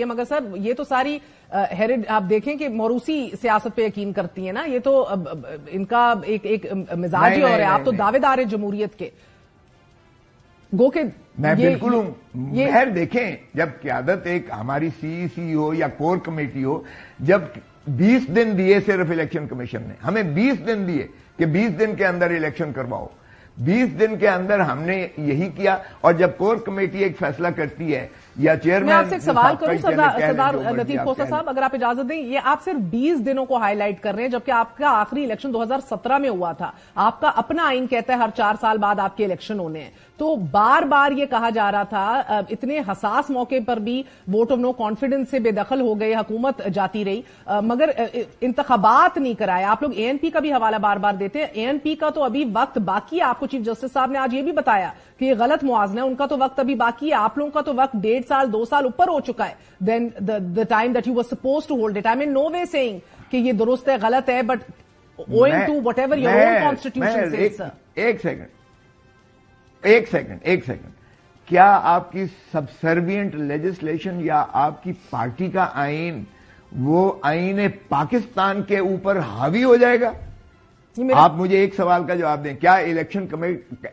मगर सर ये तो सारी आप देखें कि मोरूसी सियासत पे यकीन करती हैं ना, ये तो इनका एक मिजाज ही और है। आप तो दावेदार हैं जमहूरियत के, गो के मैं बिल्कुल हूं। खैर देखें, जब क्यादत एक हमारी सीईसी हो या कोर कमेटी हो, जब 20 दिन दिए सिर्फ इलेक्शन कमीशन ने, हमें 20 दिन दिए कि 20 दिन के अंदर इलेक्शन करवाओ, 20 दिन के अंदर हमने यही किया। और जब कोर कमेटी एक फैसला करती है या चेयरमैन, मैं आपसे एक सवाल करूं सरदार लतीफ खोसा साहब, अगर आप इजाजत दें, ये आप सिर्फ 20 दिनों को हाईलाइट कर रहे हैं, जबकि आपका आखिरी इलेक्शन 2017 में हुआ था। आपका अपना आइन कहता है हर 4 साल बाद आपके इलेक्शन होने हैं। तो बार बार ये कहा जा रहा था, इतने हसास मौके पर भी वोट ऑफ नो कॉन्फिडेंस से बेदखल हो गए, हुकूमत जाती रही, मगर इंतखाबात नहीं कराए। आप लोग एएनपी का भी हवाला बार बार देते हैं, एएनपी का तो अभी वक्त बाकी है। आपको चीफ जस्टिस साहब ने आज ये भी बताया कि ये गलत मुआवजा है, उनका तो वक्त अभी बाकी है। आप लोगों का तो वक्त 1.5 साल 2 साल ऊपर हो चुका है than the time that you were supposed to hold it. I mean no way saying कि ये दुरुस्त है, गलत है, but owing to whatever your own constitution says. एक सेकंड, क्या आपकी सबसर्विएंट लेजिस्लेशन या आपकी पार्टी का आइन वो आइन पाकिस्तान के ऊपर हावी हो जाएगा? आप मुझे एक सवाल का जवाब दें, क्या इलेक्शन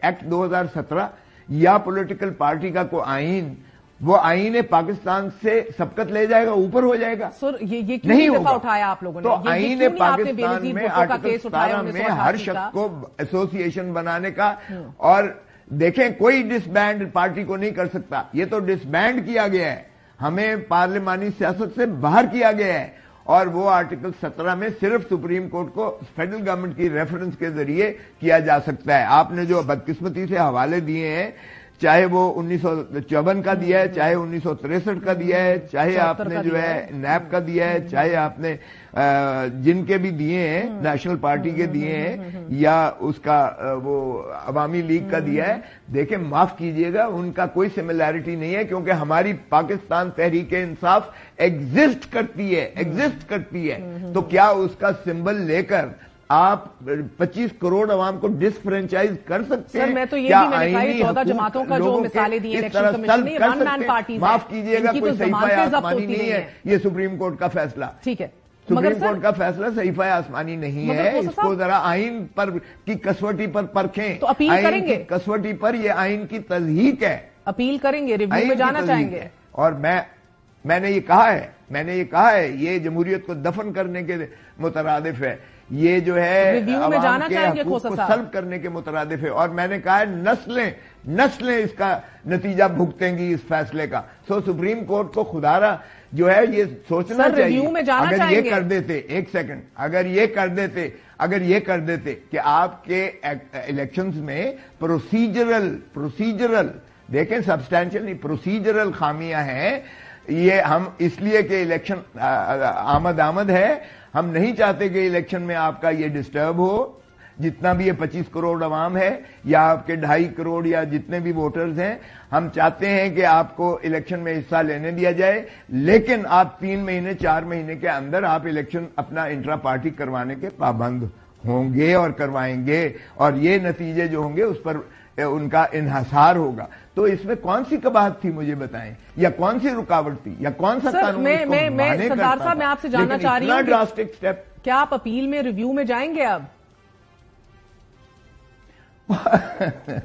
एक्ट 2017 या पॉलिटिकल पार्टी का कोई आइन वो आइन पाकिस्तान से सबकत ले जाएगा, ऊपर हो जाएगा? सर ये क्यों नहीं होगा? उठाया आप लोगों ने तो आइन पाकिस्तान में आर्टिकल 17 में हर शख्स को एसोसिएशन बनाने का, और देखें कोई डिसबैंड पार्टी को नहीं कर सकता। ये तो डिसबैंड किया गया है, हमें पार्लिमानी सियासत से बाहर किया गया है। और वो आर्टिकल 17 में सिर्फ सुप्रीम कोर्ट को फेडरल गवर्नमेंट की रेफरेंस के जरिए किया जा सकता है। आपने जो बदकिस्मती से हवाले दिए हैं, चाहे वो 1954 का दिया है, चाहे 1963 का दिया है, चाहे आपने जो है नैप का दिया है, चाहे आपने जिनके भी दिए हैं, नेशनल पार्टी के दिए हैं, या उसका वो अवामी लीग का दिया है, देखें माफ कीजिएगा, उनका कोई सिमिलैरिटी नहीं है, क्योंकि हमारी पाकिस्तान तहरीक इंसाफ एग्जिस्ट करती है। तो क्या उसका सिंबल लेकर आप 25 करोड़ अवाम को डिसफ्रेंचाइज कर सकते हैं? सर मैं तो ये भी मैंने कहा 14 जमातों का जो मिसालें दी इलेक्शन कमीशन ने, वन मैन पार्टी, माफ कीजिएगा, कोई सहीफा आसमानी नहीं है ये सुप्रीम कोर्ट का फैसला। ठीक है, सुप्रीम कोर्ट का फैसला सहीफा आसमानी नहीं है। इसको जरा आइन पर की कसवटी पर परखें। तो अपील करेंगे कसवटी पर, ये आइन की तज़हीक है। अपील करेंगे, रिव्यू में जाना चाहेंगे। और मैंने ये कहा है, ये जमहूरियत को दफन करने के मुतरादिफ है, ये जो है रिव्यू में जाना चाहेंगे को सल्ब करने के मुतरादिफ है। और मैंने कहा है नस्लें इसका नतीजा भुगतेंगी इस फैसले का। सो सुप्रीम कोर्ट को खुदारा जो है ये सोचना चाहिए। रिव्यू में जाना अगर चाहेंगे। ये कर देते, एक सेकंड, अगर ये कर देते कि आपके इलेक्शंस में प्रोसीजरल देखें, सब्सटैंशियल नहीं, प्रोसीजरल खामियां हैं। ये हम इसलिए कि इलेक्शन आमद है, हम नहीं चाहते कि इलेक्शन में आपका ये डिस्टर्ब हो। जितना भी ये 25 करोड़ अवाम है या आपके 2.5 करोड़ या जितने भी वोटर्स हैं, हम चाहते हैं कि आपको इलेक्शन में हिस्सा लेने दिया जाए, लेकिन आप 3 महीने 4 महीने के अंदर आप इलेक्शन अपना इंट्रा पार्टी करवाने के पाबंद होंगे और करवाएंगे, और ये नतीजे जो होंगे उस पर उनका इन्हसार होगा। तो इसमें कौन सी कबाहत थी, मुझे बताएं, या कौन सी रुकावट थी, या कौन सा कानून? मैं सरदार साहब, मैं आपसे जानना चाह रही हूँ, ड्रास्टिक स्टेप, क्या आप अपील में रिव्यू में जाएंगे? अब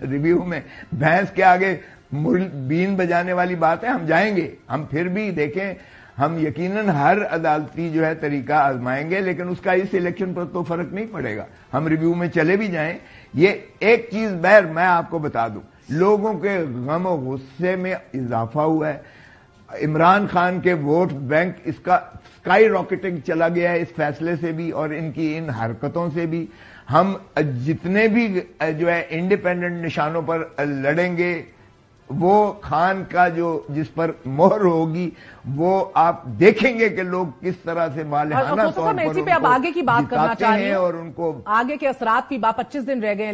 रिव्यू में भैंस के आगे बीन बजाने वाली बात है, हम जाएंगे। हम फिर भी देखें, हम यकीनन हर अदालती जो है तरीका आजमाएंगे, लेकिन उसका इस इलेक्शन पर तो फर्क नहीं पड़ेगा। हम रिव्यू में चले भी जाएं। ये एक चीज मैं आपको बता दूं, लोगों के गम और गुस्से में इजाफा हुआ है। इमरान खान के वोट बैंक इसका स्काई रॉकेटिंग चला गया है इस फैसले से भी, और इनकी इन हरकतों से भी। हम जितने भी जो है इंडिपेंडेंट निशानों पर लड़ेंगे, वो खान का जिस पर मोहर होगी, वो आप देखेंगे कि लोग किस तरह से मालिहाना तौर पर इसी पे अब आगे की बात करना चाह रही हूं, और उनको आगे के असरात की बात। 25 दिन रह गए